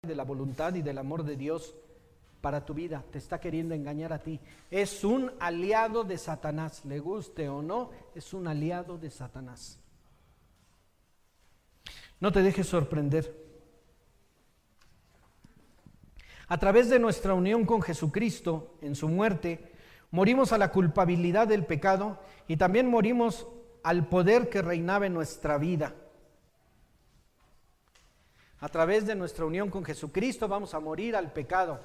de la voluntad y del amor de Dios para tu vida. Te está queriendo engañar a ti. Es un aliado de Satanás, le guste o no, es un aliado de Satanás. No te dejes sorprender. A través de nuestra unión con Jesucristo en su muerte, morimos a la culpabilidad del pecado y también morimos al poder que reinaba en nuestra vida. A través de nuestra unión con Jesucristo vamos a morir al pecado.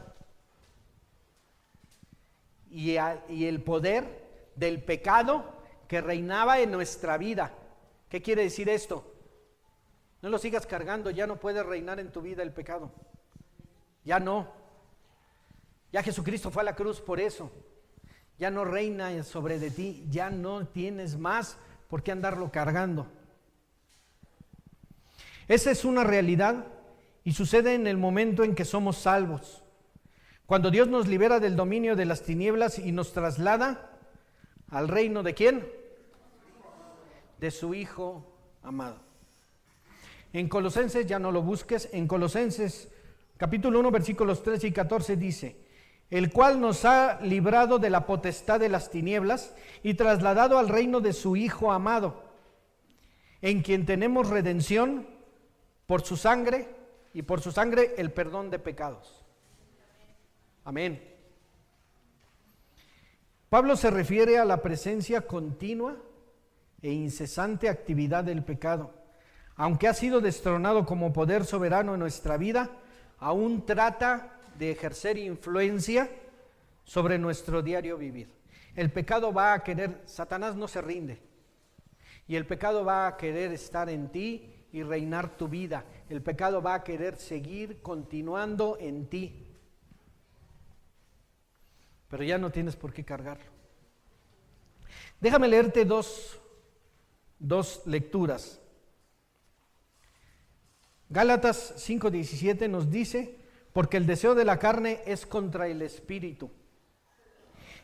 Y el poder del pecado que reinaba en nuestra vida. ¿Qué quiere decir esto? No lo sigas cargando, ya no puede reinar en tu vida el pecado. Ya no. Ya Jesucristo fue a la cruz por eso. Ya no reina sobre de ti, ya no tienes más por qué andarlo cargando. Esa es una realidad y sucede en el momento en que somos salvos. Cuando Dios nos libera del dominio de las tinieblas y nos traslada al reino ¿de quién? De su Hijo amado. En Colosenses, ya no lo busques, en Colosenses capítulo 1 versículos 13 y 14 dice: el cual nos ha librado de la potestad de las tinieblas y trasladado al reino de su Hijo amado, en quien tenemos redención por su sangre, y por su sangre el perdón de pecados. Amén. Pablo se refiere a la presencia continua e incesante actividad del pecado. Aunque ha sido destronado como poder soberano en nuestra vida, aún trata de ejercer influencia sobre nuestro diario vivir. El pecado va a querer, Satanás no se rinde, y el pecado va a querer estar en ti y reinar tu vida. El pecado va a querer seguir continuando en ti, pero ya no tienes por qué cargarlo. Déjame leerte dos lecturas. Gálatas 5:17 nos dice: porque el deseo de la carne es contra el espíritu,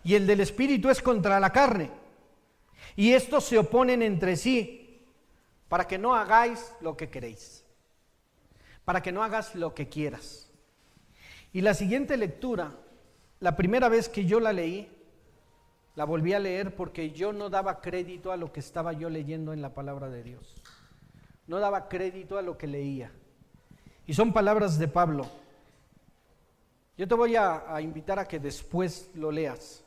y el del espíritu es contra la carne, y estos se oponen entre sí, para que no hagáis lo que queréis, para que no hagas lo que quieras. Y la siguiente lectura, la primera vez que yo la leí, la volví a leer porque yo no daba crédito a lo que estaba yo leyendo en la palabra de Dios. No daba crédito a lo que leía. Y son palabras de Pablo. Yo te voy a invitar a que después lo leas.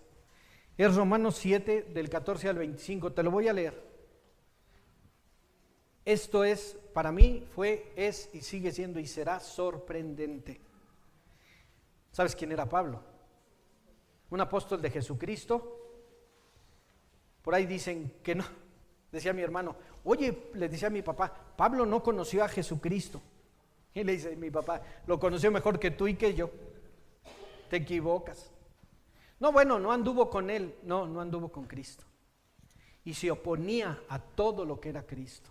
Es Romanos 7, del 14 al 25, te lo voy a leer. Esto es, para mí, es y sigue siendo y será sorprendente. ¿Sabes quién era Pablo? Un apóstol de Jesucristo. Por ahí dicen que no. Decía mi hermano, oye, le decía a mi papá, Pablo no conoció a Jesucristo. Y le dice mi papá, lo conoció mejor que tú y que yo. Te equivocas. No, bueno, no anduvo con él, no anduvo con Cristo. Y se oponía a todo lo que era Cristo.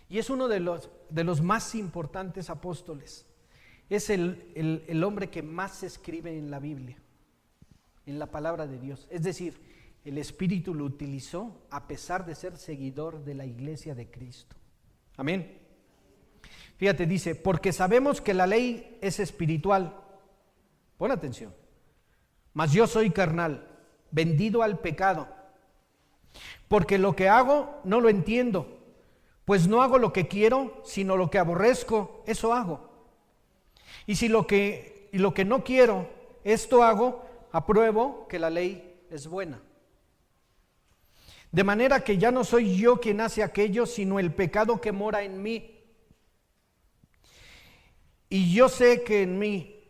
Y es uno de los más importantes apóstoles. Es el hombre que más se escribe en la Biblia, en la palabra de Dios. Es decir, el Espíritu lo utilizó a pesar de ser seguidor de la iglesia de Cristo. Amén. Fíjate, dice, porque sabemos que la ley es espiritual. Pon atención. Mas yo soy carnal, vendido al pecado. Porque lo que hago no lo entiendo. Pues no hago lo que quiero, sino lo que aborrezco, eso hago. Y lo que no quiero, esto hago, apruebo que la ley es buena. De manera que ya no soy yo quien hace aquello, sino el pecado que mora en mí. Y yo sé que en mí,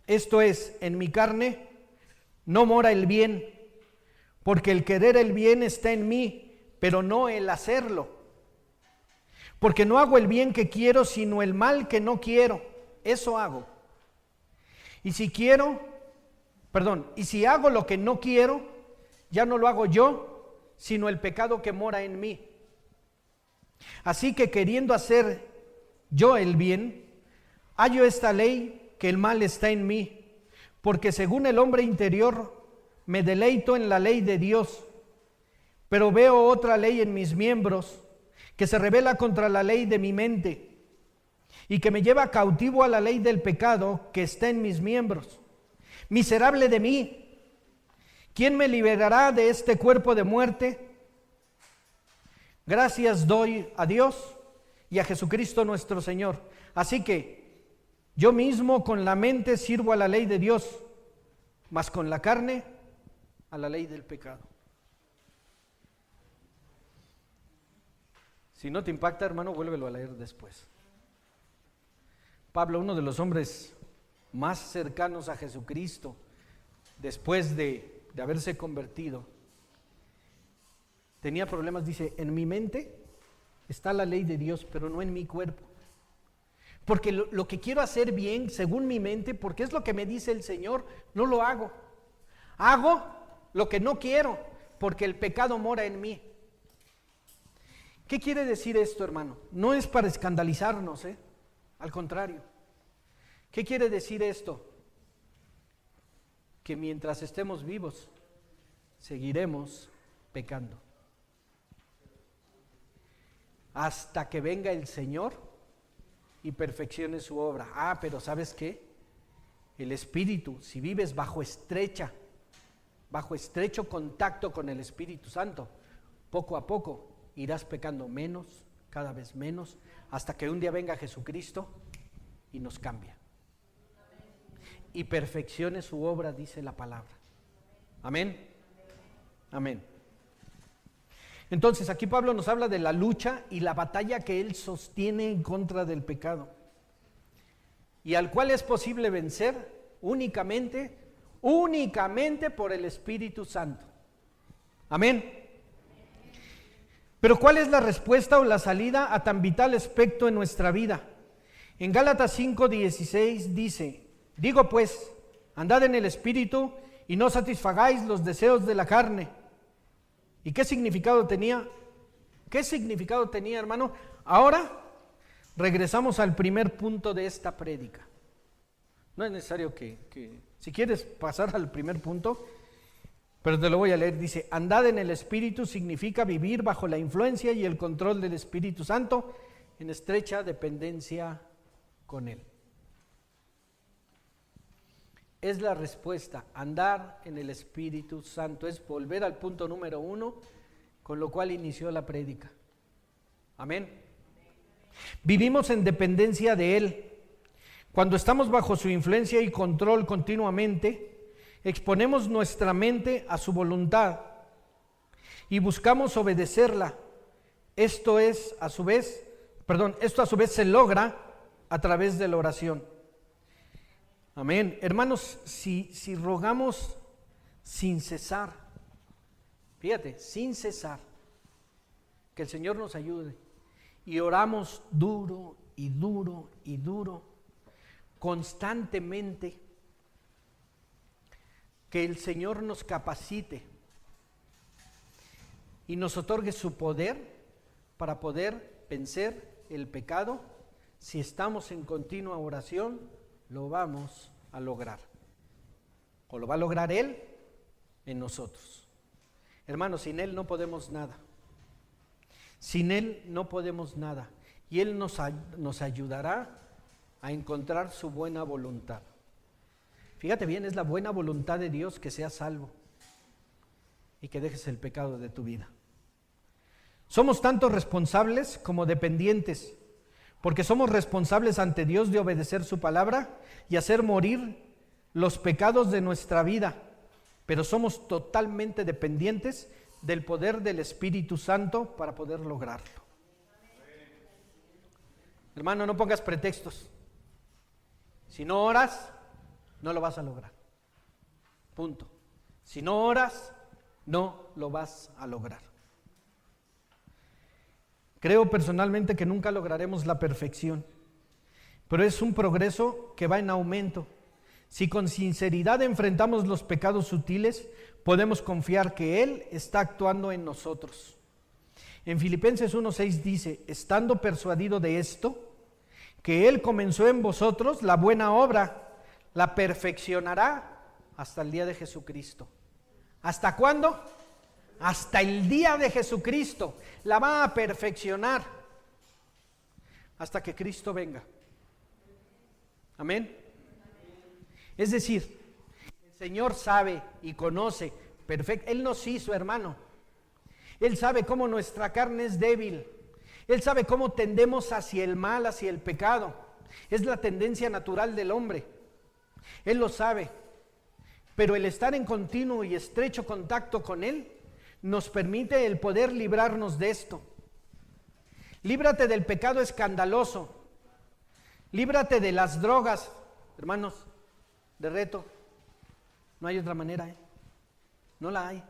esto es, en mi carne, no mora el bien, porque el querer el bien está en mí, pero no el hacerlo. Porque no hago el bien que quiero, sino el mal que no quiero, eso hago. Y si hago lo que no quiero, ya no lo hago yo, sino el pecado que mora en mí. Así que queriendo hacer yo el bien, hallo esta ley, que el mal está en mí, porque según el hombre interior me deleito en la ley de Dios, pero veo otra ley en mis miembros, que se rebela contra la ley de mi mente y que me lleva cautivo a la ley del pecado que está en mis miembros. Miserable de mí, ¿quién me liberará de este cuerpo de muerte? Gracias doy a Dios y a Jesucristo nuestro Señor. Así que yo mismo con la mente sirvo a la ley de Dios, mas con la carne a la ley del pecado. Si no te impacta, hermano, vuélvelo a leer después. Pablo, uno de los hombres más cercanos a Jesucristo, después de haberse convertido, tenía problemas. Dice, en mi mente está la ley de Dios, pero no en mi cuerpo. Porque lo que quiero hacer bien, según mi mente, porque es lo que me dice el Señor, no lo hago. Hago lo que no quiero, porque el pecado mora en mí. ¿Qué quiere decir esto, hermano? No es para escandalizarnos, al contrario. ¿Qué quiere decir esto? Que mientras estemos vivos, seguiremos pecando. Hasta que venga el Señor y perfeccione su obra. Pero ¿sabes qué? El Espíritu, si vives bajo estrecho contacto con el Espíritu Santo, poco a poco irás pecando menos, cada vez menos, hasta que un día venga Jesucristo y nos cambia. Y perfeccione su obra, dice la palabra. Amén. Amén. Entonces aquí Pablo nos habla de la lucha y la batalla que él sostiene en contra del pecado, y al cual es posible vencer únicamente por el Espíritu Santo. Amén. Pero ¿cuál es la respuesta o la salida a tan vital aspecto en nuestra vida? En Gálatas 5:16 dice, digo pues, andad en el Espíritu y no satisfagáis los deseos de la carne. ¿Y qué significado tenía? ¿Qué significado tenía, hermano? Ahora regresamos al primer punto de esta prédica. No es necesario que si quieres pasar al primer punto, pero te lo voy a leer. Dice, andad en el Espíritu significa vivir bajo la influencia y el control del Espíritu Santo en estrecha dependencia con Él. Es la respuesta. Andar en el Espíritu Santo es volver al punto número 1, con lo cual inició la prédica. Amén. Vivimos en dependencia de Él. Cuando estamos bajo su influencia y control continuamente, exponemos nuestra mente a su voluntad y buscamos obedecerla. Esto a su vez se logra a través de la oración. Amén. Hermanos, si rogamos sin cesar, fíjate, sin cesar, que el Señor nos ayude, y oramos duro y duro y duro, constantemente, que el Señor nos capacite y nos otorgue su poder para poder vencer el pecado. Si estamos en continua oración, lo vamos a lograr, o lo va a lograr Él en nosotros. Hermanos, sin Él no podemos nada. Sin Él no podemos nada. Y Él nos ayudará a encontrar su buena voluntad. Fíjate bien, es la buena voluntad de Dios que seas salvo y que dejes el pecado de tu vida. Somos tanto responsables como dependientes, porque somos responsables ante Dios de obedecer su palabra y hacer morir los pecados de nuestra vida, pero somos totalmente dependientes del poder del Espíritu Santo para poder lograrlo. Hermano, no pongas pretextos. Si no oras, no lo vas a lograr. Punto. Si no oras, no lo vas a lograr. Creo personalmente que nunca lograremos la perfección, pero es un progreso que va en aumento. Si con sinceridad enfrentamos los pecados sutiles, podemos confiar que Él está actuando en nosotros. En Filipenses 1:6 dice, estando persuadido de esto, que Él comenzó en vosotros la buena obra, la perfeccionará hasta el día de Jesucristo. ¿Hasta cuándo? Hasta el día de Jesucristo. La va a perfeccionar hasta que Cristo venga. Amén. Es decir, el Señor sabe y conoce perfecto. Él nos hizo, hermano. Él sabe cómo nuestra carne es débil. Él sabe cómo tendemos hacia el mal, hacia el pecado. Es la tendencia natural del hombre. Él lo sabe. Pero el estar en continuo y estrecho contacto con Él nos permite el poder librarnos de esto. Líbrate del pecado escandaloso. Líbrate de las drogas, hermanos, de reto. No hay otra manera, no la hay.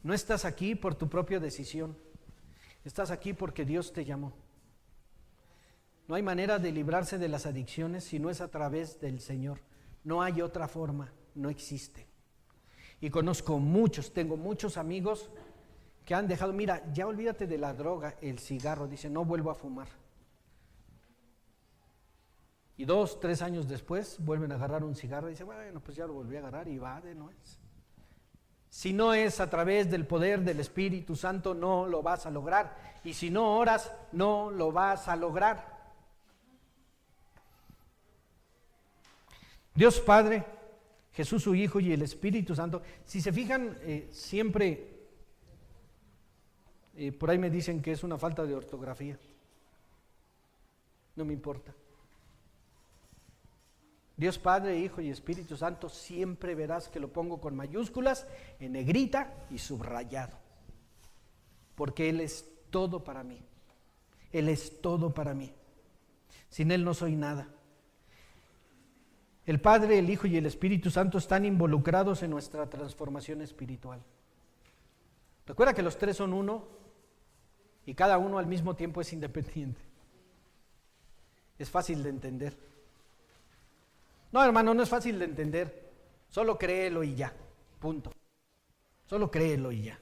No estás aquí por tu propia decisión. Estás aquí porque Dios te llamó. No hay manera de librarse de las adicciones si no es a través del Señor. No hay otra forma, no existe. Y conozco muchos, tengo muchos amigos que han dejado, mira, ya olvídate de la droga, el cigarro, dice, no vuelvo a fumar. Y 2, 3 años después vuelven a agarrar un cigarro y dicen, bueno, pues ya lo volví a agarrar y va de nuez. Si no es a través del poder del Espíritu Santo, no lo vas a lograr. Y si no oras, no lo vas a lograr. Dios Padre, Jesús su Hijo y el Espíritu Santo. Si se fijan, siempre, por ahí me dicen que es una falta de ortografía. No me importa. Dios Padre, Hijo y Espíritu Santo, siempre verás que lo pongo con mayúsculas, en negrita y subrayado. Porque Él es todo para mí. Él es todo para mí. Sin Él no soy nada. El Padre, el Hijo y el Espíritu Santo están involucrados en nuestra transformación espiritual. Recuerda que los tres son uno y cada uno al mismo tiempo es independiente. Es fácil de entender. No, hermano, no es fácil de entender. Solo créelo y ya. Punto. Solo créelo y ya.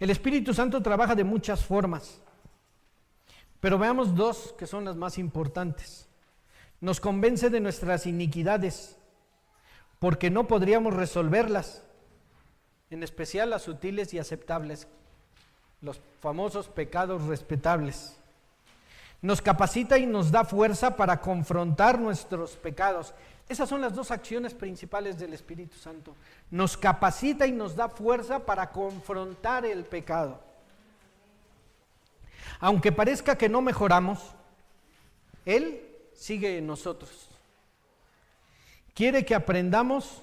El Espíritu Santo trabaja de muchas formas. Pero veamos 2 que son las más importantes. Nos convence de nuestras iniquidades, porque no podríamos resolverlas, en especial las sutiles y aceptables, los famosos pecados respetables. Nos capacita y nos da fuerza para confrontar nuestros pecados. Esas son las 2 acciones principales del Espíritu Santo. Nos capacita y nos da fuerza para confrontar el pecado. Aunque parezca que no mejoramos, Él sigue en nosotros. Quiere que aprendamos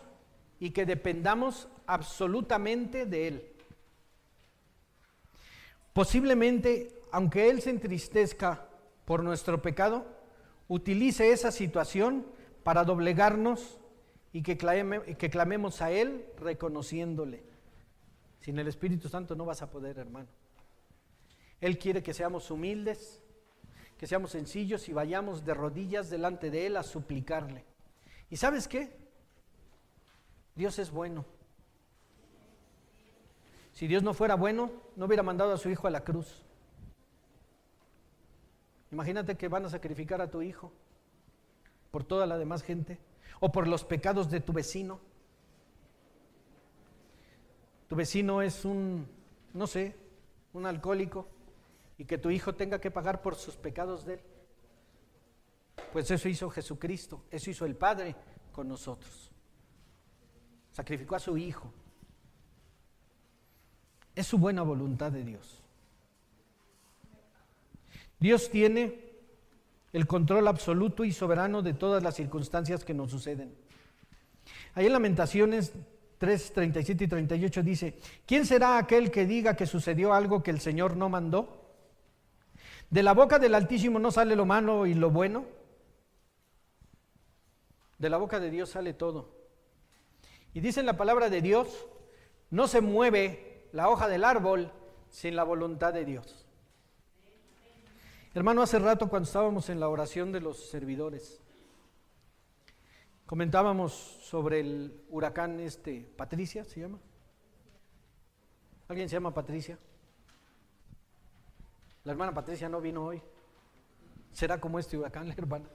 y que dependamos absolutamente de Él. Posiblemente, aunque Él se entristezca por nuestro pecado, utilice esa situación para doblegarnos y que clamemos a Él reconociéndole. Sin el Espíritu Santo no vas a poder, hermano. Él quiere que seamos humildes, que seamos sencillos y vayamos de rodillas delante de Él a suplicarle. ¿Y sabes qué? Dios es bueno. Si Dios no fuera bueno, no hubiera mandado a su Hijo a la cruz. Imagínate que van a sacrificar a tu hijo por toda la demás gente o por los pecados de tu vecino. Tu vecino es un alcohólico y que tu hijo tenga que pagar por sus pecados de él. Pues eso hizo Jesucristo, eso hizo el Padre con nosotros. Sacrificó a su Hijo. Es su buena voluntad de Dios. Dios tiene el control absoluto y soberano de todas las circunstancias que nos suceden. Ahí en Lamentaciones 3, 37 y 38 dice: ¿quién será aquel que diga que sucedió algo que el Señor no mandó? ¿De la boca del Altísimo no sale lo malo y lo bueno? De la boca de Dios sale todo. Y dice en la palabra de Dios: no se mueve la hoja del árbol sin la voluntad de Dios. Hermano, hace rato cuando estábamos en la oración de los servidores, comentábamos sobre el huracán Patricia, ¿se llama? ¿Alguien se llama Patricia? La hermana Patricia no vino hoy. ¿Será como este huracán, la hermana?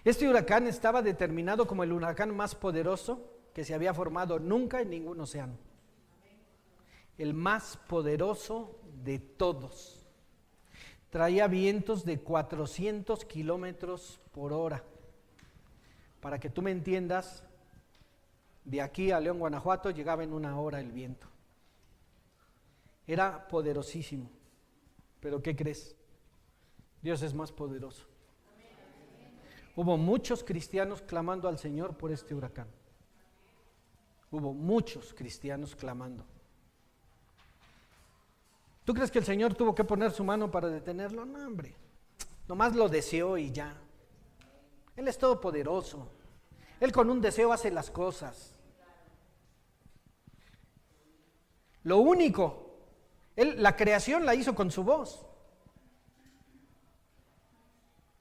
Este huracán estaba determinado como el huracán más poderoso que se había formado nunca en ningún océano. El más poderoso de todos. traía vientos de 400 kilómetros por hora. Para que tú me entiendas, de aquí a León, Guanajuato, llegaba en 1 hora el viento. Era poderosísimo. Pero ¿qué crees? Dios es más poderoso. Hubo muchos cristianos clamando al Señor por este huracán. Hubo muchos cristianos clamando. ¿Tú crees que el Señor tuvo que poner su mano para detenerlo? No, hombre. Nomás lo deseó y ya. Él es todopoderoso. Él con un deseo hace las cosas. Lo único, la creación la hizo con su voz.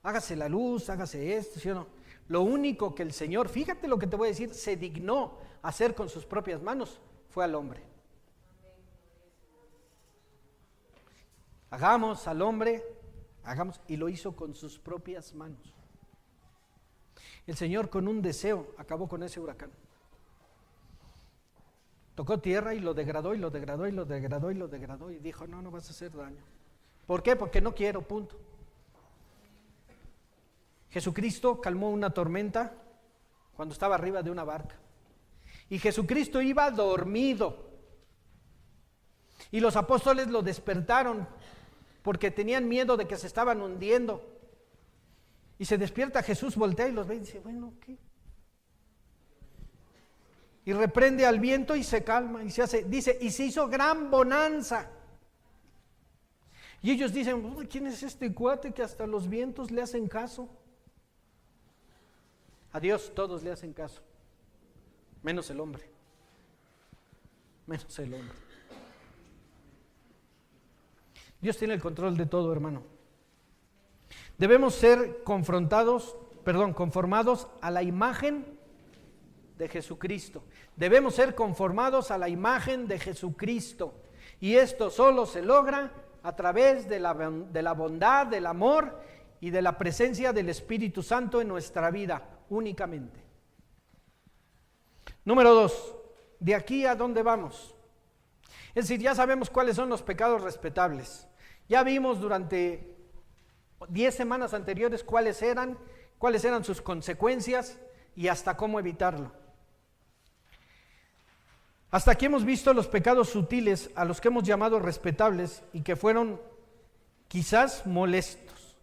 Hágase la luz, hágase esto, ¿sí o no? Lo único que el Señor, fíjate lo que te voy a decir, se dignó hacer con sus propias manos fue al hombre. Hagamos al hombre, hagamos, y lo hizo con sus propias manos. El Señor con un deseo acabó con ese huracán. Tocó tierra y lo degradó y lo degradó y lo degradó y lo degradó y dijo, no, no vas a hacer daño. ¿Por qué? Porque no quiero, punto. Jesucristo calmó una tormenta cuando estaba arriba de una barca. Y Jesucristo iba dormido. Y los apóstoles lo despertaron porque tenían miedo de que se estaban hundiendo. Y se despierta Jesús, voltea y los ve y dice, bueno, ¿qué? Y reprende al viento y se calma y se hace, dice, y se hizo gran bonanza. Y ellos dicen, ¿quién es este cuate que hasta los vientos le hacen caso? A Dios todos le hacen caso, menos el hombre, menos el hombre. Dios tiene el control de todo, hermano. Debemos ser conformados a la imagen de Jesucristo. Debemos ser conformados a la imagen de Jesucristo. Y esto solo se logra a través de la bondad, del amor y de la presencia del Espíritu Santo en nuestra vida, únicamente. Número 2, ¿de aquí a dónde vamos? Es decir, ya sabemos cuáles son los pecados respetables. Ya vimos durante 10 semanas anteriores cuáles eran sus consecuencias y hasta cómo evitarlo. Hasta aquí hemos visto los pecados sutiles a los que hemos llamado respetables y que fueron quizás molestos.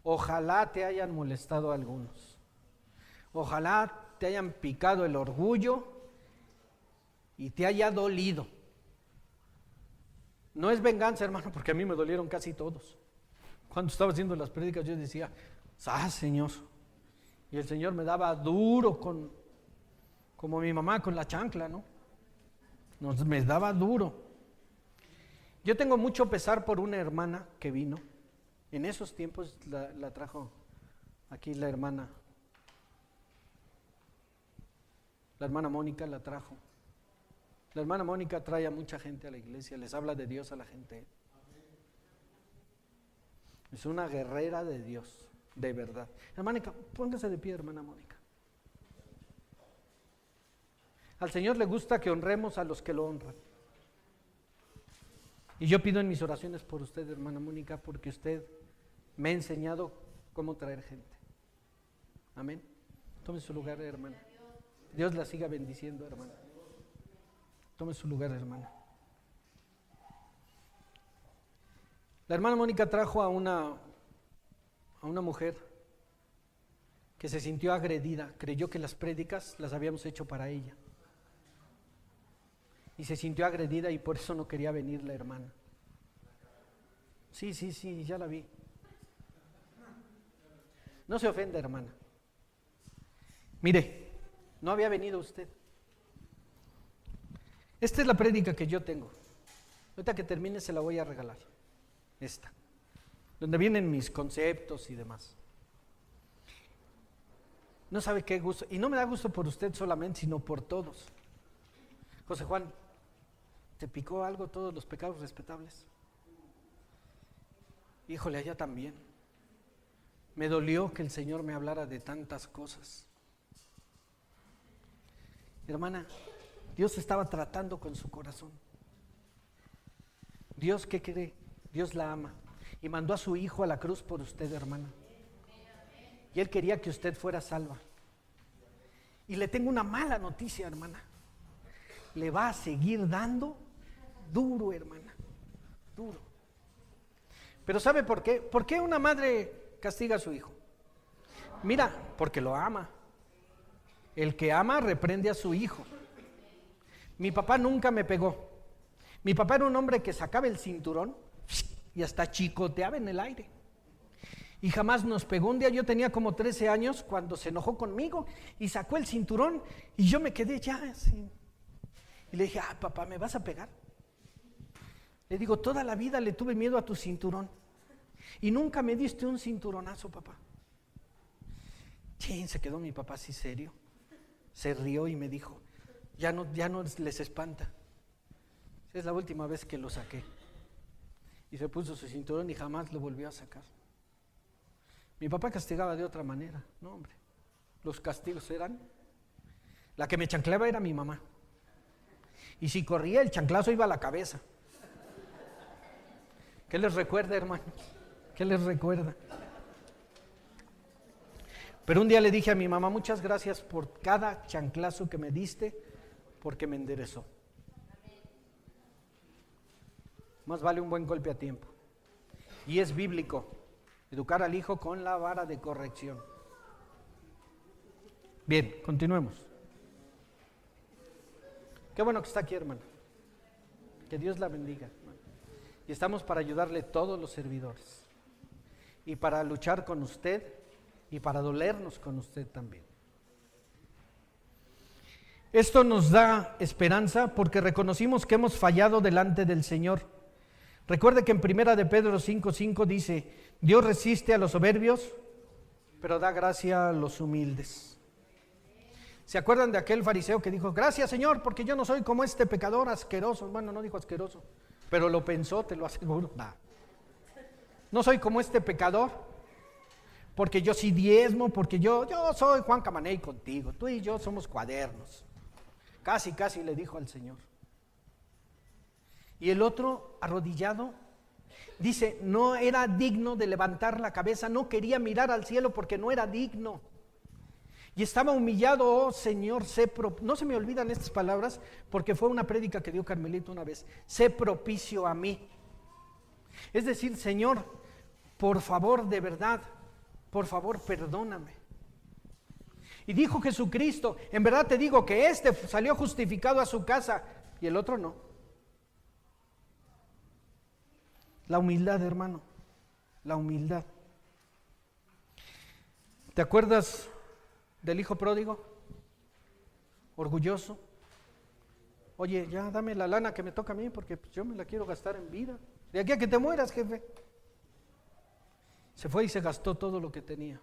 Ojalá te hayan molestado a algunos. Ojalá te hayan picado el orgullo y te haya dolido. No es venganza, hermano, porque a mí me dolieron casi todos. Cuando estaba haciendo las prédicas yo decía, Señor. Y el Señor me daba duro como mi mamá con la chancla, ¿no? Me daba duro. Yo tengo mucho pesar por una hermana que vino. En esos tiempos la trajo aquí la hermana Mónica la trajo. La hermana Mónica trae a mucha gente a la iglesia, les habla de Dios a la gente. Es una guerrera de Dios, de verdad. Hermana, póngase de pie, hermana Mónica. Al Señor le gusta que honremos a los que lo honran. Y yo pido en mis oraciones por usted, hermana Mónica, porque usted me ha enseñado cómo traer gente. Amén. Tome su lugar, hermana. Dios la siga bendiciendo, hermana. Tome su lugar, hermana. La hermana Mónica trajo a una mujer que se sintió agredida, creyó que las prédicas las habíamos hecho para ella. Y se sintió agredida y por eso no quería venir la hermana. Sí, ya la vi. No se ofenda, hermana. Mire, no había venido usted. Esta es la prédica que yo tengo. Ahorita que termine se la voy a regalar. Esta, donde vienen mis conceptos y demás. No sabe qué gusto, y no me da gusto por usted solamente, sino por todos. José Juan, ¿te picó algo todos los pecados respetables? Híjole, allá también. Me dolió que el Señor me hablara de tantas cosas. Hermana, Dios estaba tratando con su corazón. Dios, ¿qué cree? Dios la ama. y mandó a su hijo a la cruz por usted, hermana. Y Él quería que usted fuera salva. Y le tengo una mala noticia, hermana. Le va a seguir dando duro, hermana, duro. Pero ¿sabe por qué? ¿Por qué una madre castiga a su hijo? Mira, porque lo ama. El que ama reprende a su hijo. Mi papá nunca me pegó. Mi papá era un hombre que sacaba el cinturón y hasta chicoteaba en el aire. Y jamás nos pegó. Un día yo tenía como 13 años cuando se enojó conmigo y sacó el cinturón y yo me quedé ya así. Y le dije, papá, ¿me vas a pegar? Le digo, toda la vida le tuve miedo a tu cinturón y nunca me diste un cinturonazo, papá. Se quedó mi papá así serio. Se rió y me dijo, ya no les espanta. Es la última vez que lo saqué. Y se puso su cinturón y jamás lo volvió a sacar. Mi papá castigaba de otra manera. No, hombre, los castigos eran, la que me chancleaba era mi mamá. Y si corría, el chanclazo iba a la cabeza. ¿Qué les recuerda, hermano? ¿Qué les recuerda? Pero un día le dije a mi mamá, muchas gracias por cada chanclazo que me diste, porque me enderezó. Más vale un buen golpe a tiempo. Y es bíblico, educar al hijo con la vara de corrección. Bien, continuemos. Qué bueno que está aquí, hermano. Que Dios la bendiga, hermano. Y estamos para ayudarle todos los servidores. Y para luchar con usted y para dolernos con usted también. Esto nos da esperanza porque reconocimos que hemos fallado delante del Señor. Recuerde que en 1 de Pedro 5:5 dice, Dios resiste a los soberbios, pero da gracia a los humildes. ¿Se acuerdan de aquel fariseo que dijo, gracias Señor, porque yo no soy como este pecador asqueroso? Bueno, no dijo asqueroso, pero lo pensó, te lo aseguro. No soy como este pecador, porque yo sí diezmo, porque yo soy Juan Camaney contigo, tú y yo somos cuadernos. Casi le dijo al Señor. Y el otro, arrodillado, dice, no era digno de levantar la cabeza, no quería mirar al cielo porque no era digno. Y estaba humillado, oh Señor, no se me olvidan estas palabras porque fue una prédica que dio Carmelito una vez, sé propicio a mí. Es decir, Señor, por favor, de verdad, por favor, perdóname. Y dijo Jesucristo, en verdad te digo que este salió justificado a su casa y el otro no. La humildad, hermano, la humildad. ¿Te acuerdas del hijo pródigo? Orgulloso. Oye, ya dame la lana que me toca a mí porque pues, yo me la quiero gastar en vida. De aquí a que te mueras, jefe. Se fue y se gastó todo lo que tenía.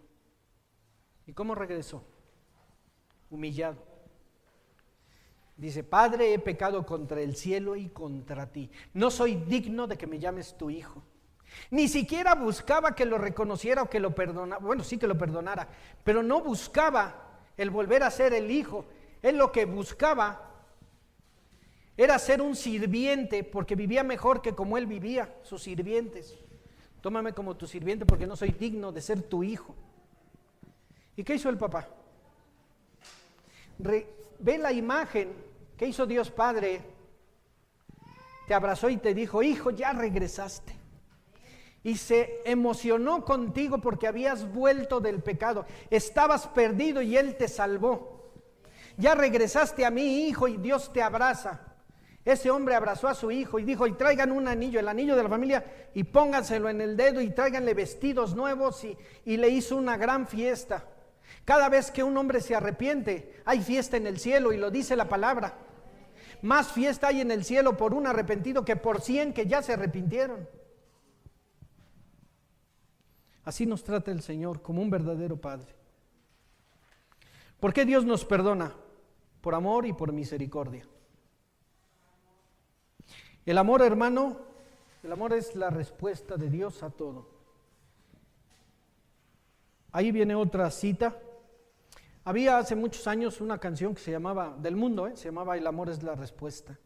¿Y cómo regresó? Humillado. Dice, Padre, he pecado contra el cielo y contra ti. No soy digno de que me llames tu hijo. Ni siquiera buscaba que lo reconociera o que lo perdonara. Bueno, sí que lo perdonara, pero no buscaba el volver a ser el hijo. Él lo que buscaba era ser un sirviente, porque vivía mejor que como él vivía, sus sirvientes. Tómame como tu sirviente porque no soy digno de ser tu hijo. ¿Y qué hizo el papá? Ve la imagen que hizo Dios Padre. Te abrazó y te dijo, hijo, ya regresaste. Y se emocionó contigo porque habías vuelto del pecado. Estabas perdido y Él te salvó. Ya regresaste a mí, hijo, y Dios te abraza. Ese hombre abrazó a su hijo y dijo, y traigan un anillo, el anillo de la familia, y pónganselo en el dedo y tráiganle vestidos nuevos, y le hizo una gran fiesta. Cada vez que un hombre se arrepiente, hay fiesta en el cielo, y lo dice la palabra. Más fiesta hay en el cielo por un arrepentido que por 100 que ya se arrepintieron. Así nos trata el Señor, como un verdadero Padre. ¿Por qué Dios nos perdona? Por amor y por misericordia. El amor, hermano, el amor es la respuesta de Dios a todo. Ahí viene otra cita. Había hace muchos años una canción que se llamaba, del mundo, se llamaba El amor es la respuesta.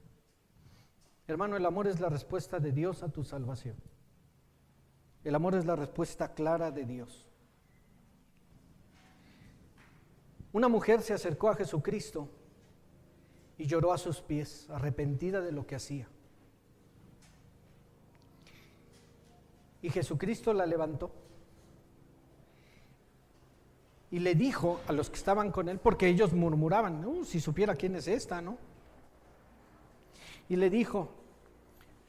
Hermano, el amor es la respuesta de Dios a tu salvación. El amor es la respuesta clara de Dios. Una mujer se acercó a Jesucristo y lloró a sus pies, arrepentida de lo que hacía. Y Jesucristo la levantó y le dijo a los que estaban con él, porque ellos murmuraban, si supiera quién es esta, ¿no? Y le dijo: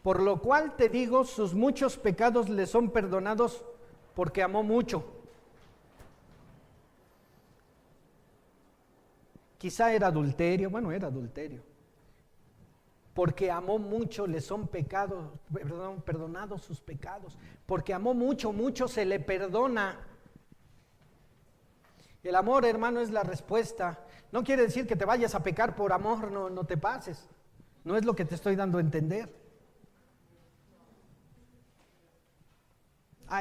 por lo cual te digo, sus muchos pecados le son perdonados, porque amó mucho. Quizá era adulterio, era adulterio. Porque amó mucho, le son perdonados sus pecados. Porque amó mucho, mucho se le perdona. El amor, hermano, es la respuesta. No quiere decir que te vayas a pecar por amor, no te pases. No es lo que te estoy dando a entender.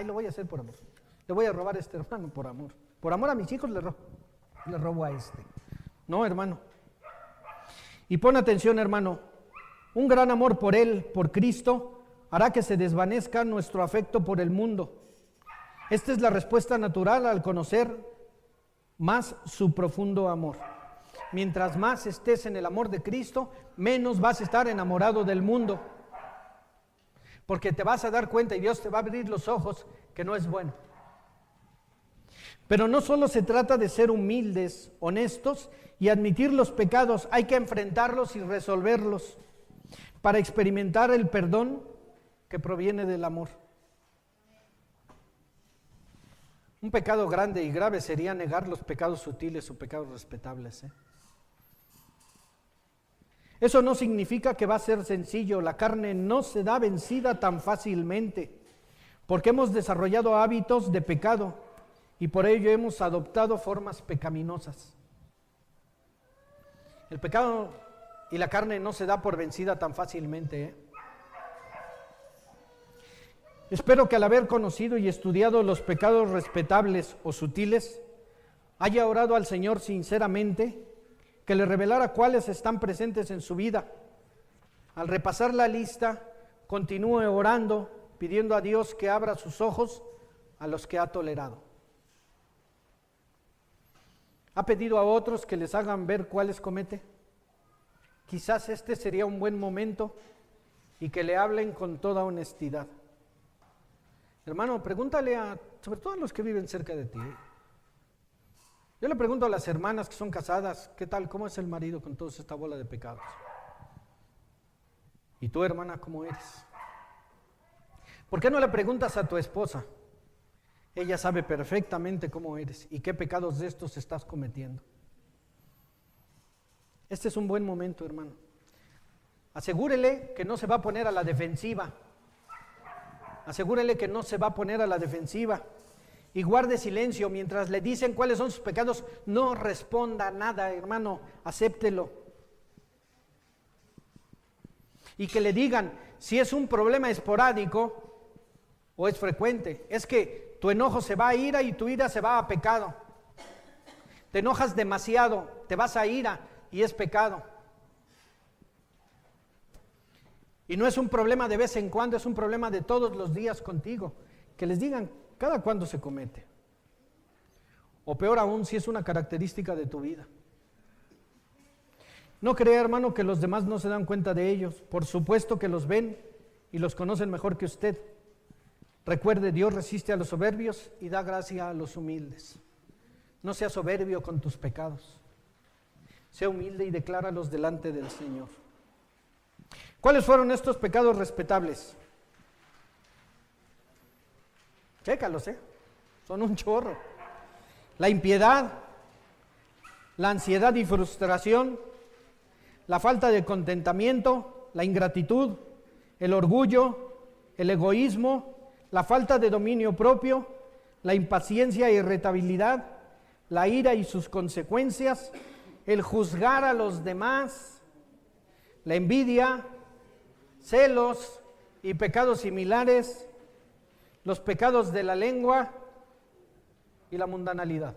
Lo voy a hacer por amor. Le voy a robar a este hermano por amor. Por amor a mis hijos le robo a este. No, hermano. Y pon atención, hermano. Un gran amor por Él, por Cristo, hará que se desvanezca nuestro afecto por el mundo. Esta es la respuesta natural al conocer más su profundo amor. Mientras más estés en el amor de Cristo, menos vas a estar enamorado del mundo. Porque te vas a dar cuenta y Dios te va a abrir los ojos que no es bueno. Pero no solo se trata de ser humildes, honestos y admitir los pecados, hay que enfrentarlos y resolverlos para experimentar el perdón que proviene del amor. Un pecado grande y grave sería negar los pecados sutiles o pecados respetables. Eso no significa que va a ser sencillo. La carne no se da vencida tan fácilmente, porque hemos desarrollado hábitos de pecado y por ello hemos adoptado formas pecaminosas. El pecado y la carne no se da por vencida tan fácilmente. Espero que al haber conocido y estudiado los pecados respetables o sutiles, haya orado al Señor sinceramente, que le revelara cuáles están presentes en su vida. Al repasar la lista, continúe orando, pidiendo a Dios que abra sus ojos a los que ha tolerado. ¿Ha pedido a otros que les hagan ver cuáles comete? Quizás este sería un buen momento y que le hablen con toda honestidad. Hermano, pregúntale sobre todo a los que viven cerca de ti. Yo le pregunto a las hermanas que son casadas, ¿qué tal? ¿Cómo es el marido con toda esta bola de pecados? ¿Y tú, hermana, cómo eres? ¿Por qué no le preguntas a tu esposa? Ella sabe perfectamente cómo eres y qué pecados de estos estás cometiendo. Este es un buen momento, hermano. Asegúrele que no se va a poner a la defensiva. Asegúrele que no se va a poner a la defensiva. Y guarde silencio mientras le dicen cuáles son sus pecados. No responda nada, hermano, acéptelo. Y que le digan si es un problema esporádico o es frecuente. Es que tu enojo se va a ira y tu ira se va a pecado. Te enojas demasiado, te vas a ira y es pecado. Y no es un problema de vez en cuando, es un problema de todos los días contigo. Que les digan cada cuándo se comete. O peor aún, si es una característica de tu vida. No crea, hermano, que los demás no se dan cuenta de ellos. Por supuesto que los ven y los conocen mejor que usted. Recuerde, Dios resiste a los soberbios y da gracia a los humildes. No sea soberbio con tus pecados. Sea humilde y decláralos delante del Señor. ¿Cuáles fueron estos pecados respetables? Chécalos, son un chorro. La impiedad, la ansiedad y frustración, la falta de contentamiento, la ingratitud, el orgullo, el egoísmo, la falta de dominio propio, la impaciencia e irritabilidad, la ira y sus consecuencias, el juzgar a los demás, la envidia, celos y pecados similares, los pecados de la lengua y la mundanalidad.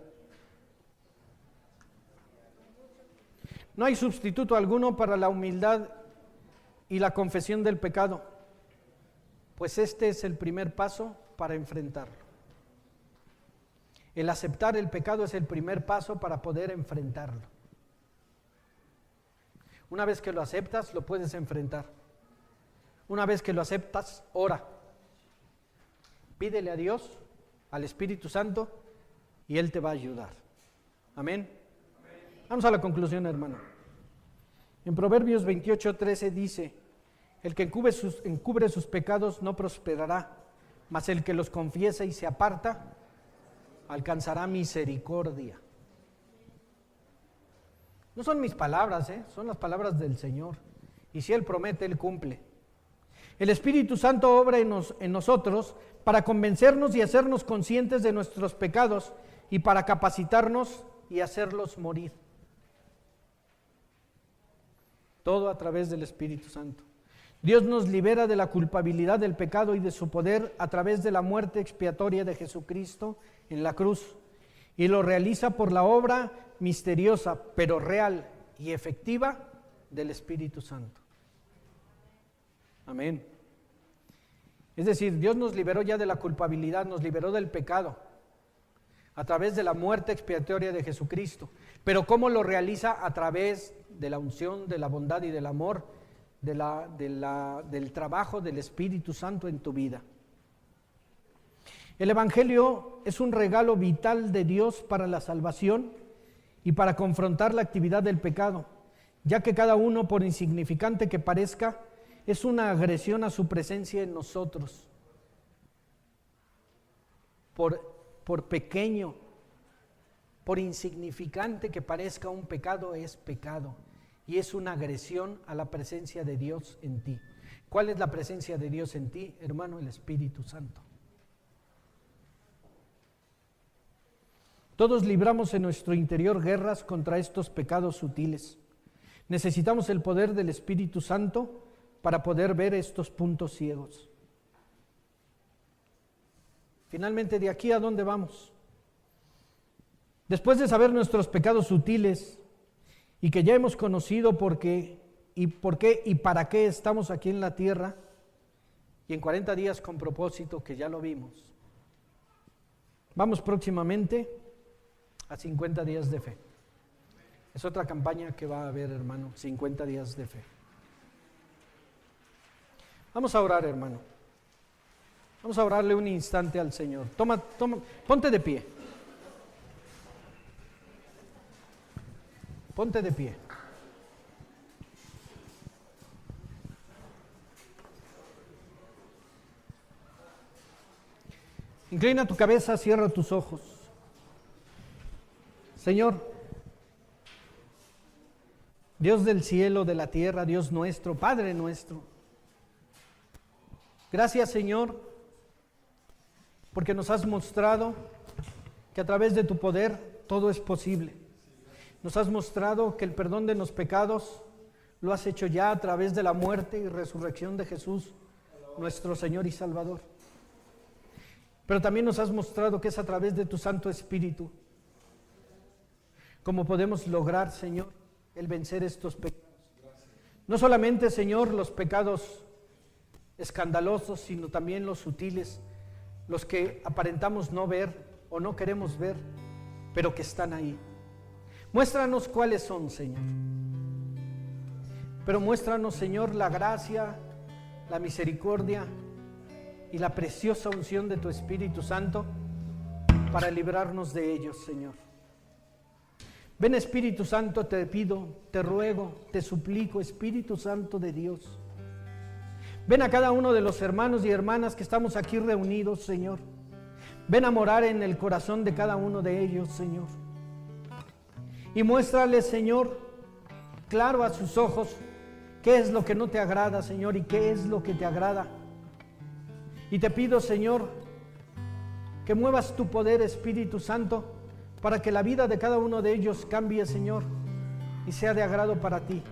No hay sustituto alguno para la humildad y la confesión del pecado, pues este es el primer paso para enfrentarlo. El aceptar el pecado es el primer paso para poder enfrentarlo. Una vez que lo aceptas, lo puedes enfrentar. Una vez que lo aceptas, ora. Pídele a Dios, al Espíritu Santo, y Él te va a ayudar. Amén. Vamos a la conclusión, hermano. En Proverbios 28:13 dice: el que encubre sus pecados no prosperará, mas el que los confiesa y se aparta alcanzará misericordia. No son mis palabras, son las palabras del Señor. Y si Él promete, Él cumple. El Espíritu Santo obra en nosotros para convencernos y hacernos conscientes de nuestros pecados y para capacitarnos y hacerlos morir. Todo a través del Espíritu Santo. Dios nos libera de la culpabilidad del pecado y de su poder a través de la muerte expiatoria de Jesucristo en la cruz, y lo realiza por la obra misteriosa, pero real y efectiva del Espíritu Santo. Amén. Es decir, Dios nos liberó ya de la culpabilidad, nos liberó del pecado a través de la muerte expiatoria de Jesucristo. Pero ¿cómo lo realiza? A través de la unción, de la bondad y del amor, del trabajo del Espíritu Santo en tu vida. El Evangelio es un regalo vital de Dios para la salvación y para confrontar la actividad del pecado, ya que cada uno, por insignificante que parezca, es una agresión a su presencia en nosotros. Por pequeño, por insignificante que parezca un pecado, es pecado. Y es una agresión a la presencia de Dios en ti. ¿Cuál es la presencia de Dios en ti, hermano? El Espíritu Santo. Todos libramos en nuestro interior guerras contra estos pecados sutiles. Necesitamos el poder del Espíritu Santo para poder ver estos puntos ciegos. Finalmente, ¿de aquí a dónde vamos? Después de saber nuestros pecados sutiles y que ya hemos conocido por qué y para qué estamos aquí en la tierra, y en 40 días con propósito, que ya lo vimos, vamos próximamente a 50 días de fe. Es otra campaña que va a haber, hermano, 50 días de fe. Vamos a orar, hermano. Vamos a orarle un instante al Señor. Ponte de pie. Ponte de pie. Inclina tu cabeza, cierra tus ojos. Señor, Dios del cielo, de la tierra, Dios nuestro, Padre nuestro, gracias, Señor, porque nos has mostrado que a través de tu poder todo es posible. Nos has mostrado que el perdón de los pecados lo has hecho ya a través de la muerte y resurrección de Jesús, nuestro Señor y Salvador. Pero también nos has mostrado que es a través de tu Santo Espíritu como podemos lograr, Señor, el vencer estos pecados. No solamente, Señor, los pecados escandalosos, sino también los sutiles, los que aparentamos no ver o no queremos ver, pero que están ahí. Muéstranos cuáles son, Señor. Pero muéstranos, Señor, la gracia, la misericordia y la preciosa unción de tu Espíritu Santo para librarnos de ellos, Señor. Ven, Espíritu Santo, te pido, te ruego, te suplico, Espíritu Santo de Dios. Ven a cada uno de los hermanos y hermanas que estamos aquí reunidos, Señor. Ven a morar en el corazón de cada uno de ellos, Señor. Y muéstrales, Señor, claro a sus ojos, qué es lo que no te agrada, Señor, y qué es lo que te agrada. Y te pido, Señor, que muevas tu poder, Espíritu Santo, para que la vida de cada uno de ellos cambie, Señor, y sea de agrado para ti.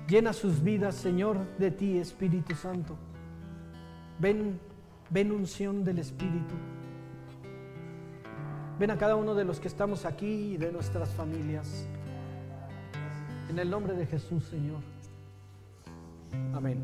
Llena sus vidas, Señor, de ti, Espíritu Santo. Ven unción del Espíritu. Ven a cada uno de los que estamos aquí y de nuestras familias. En el nombre de Jesús, Señor. Amén.